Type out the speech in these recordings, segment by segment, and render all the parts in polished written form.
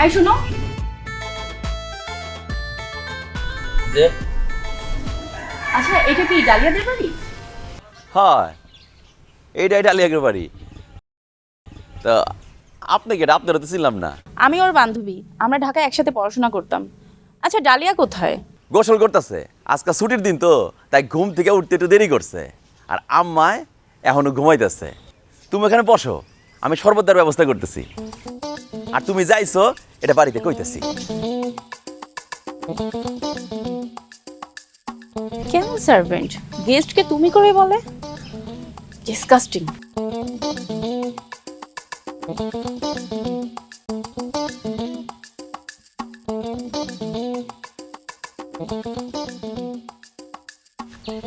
I শোনো, যে আচ্ছা এটা কি ডালিয়াদের বাড়ি? হয় এইটাই ডালিয়াকের বাড়ি। তা আপনি কেটা? আপনারা তো ছিলাম না। আমি ওর বান্ধবী, আমরা ঢাকায় একসাথে পড়াশোনা করতাম। আচ্ছা ডালিয়া কোথায়? গোসল করতেছে, আজকে ছুটির দিন তো, তাই ঘুম থেকে উঠতে একটু দেরি করছে। আর আম্মায় এখনো ঘুমাইতেছে। তুমি এখানে বসো, আমি শরবত দেওয়ার ব্যবস্থা করতেছি। আর তুমি যাইছো এটা বাড়িতে কইতেছি। কেমন সার্ভেন্ট, গেস্টকে তুমি করে বলে? ডিসকাস্টিং।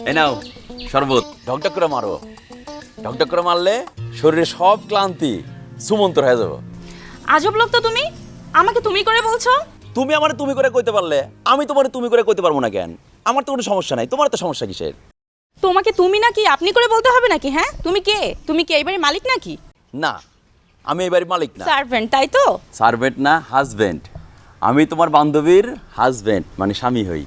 এই নাও শরবত, ঢকঢক করে মারো। ঢকঢক করে মারলে শরীরে সব ক্লান্তি সুমন্তর হয়ে যাবো। আজব লোক তো তুমি, আমাকে তুমি করে বলছো? তুমি আমার তুমি করে কইতে পারলে আমি তোমার তুমি করে কইতে পারবো না কেন? আমার তো কোনো সমস্যা নাই, তোমার তো সমস্যা কিসের? তোমাকে তুমি নাকি আপনি করে বলতে হবে নাকি? হ্যাঁ তুমি কে? তুমি কি এই বাড়ির মালিক নাকি? না, আমি এই বাড়ির মালিক না। সার্ভেন্ট, তাই তো? সার্ভেন্ট না, হাজবেন্ড। আমি তোমার বান্ধবীর হাজবেন্ড, মানে স্বামী হই।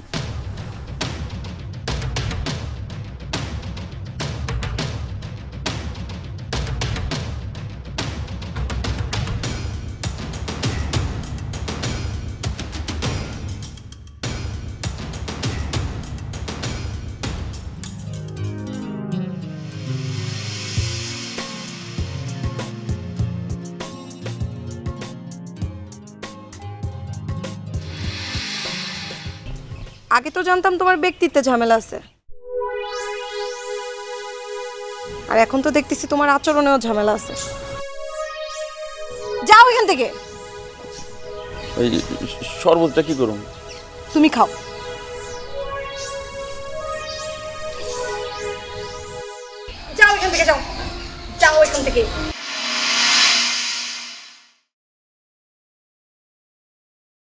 আগে তো জানতাম তোমার ব্যক্তিত্বে ঝামেলা আছে, আর এখন তো দেখতেছি তোমার আচরণেও ঝামেলা আছে। যাও এখান থেকে। ওই শরবতটা কি করুন? তুমি খাও। যাও এখান থেকে, যাও যাও এখান থেকে।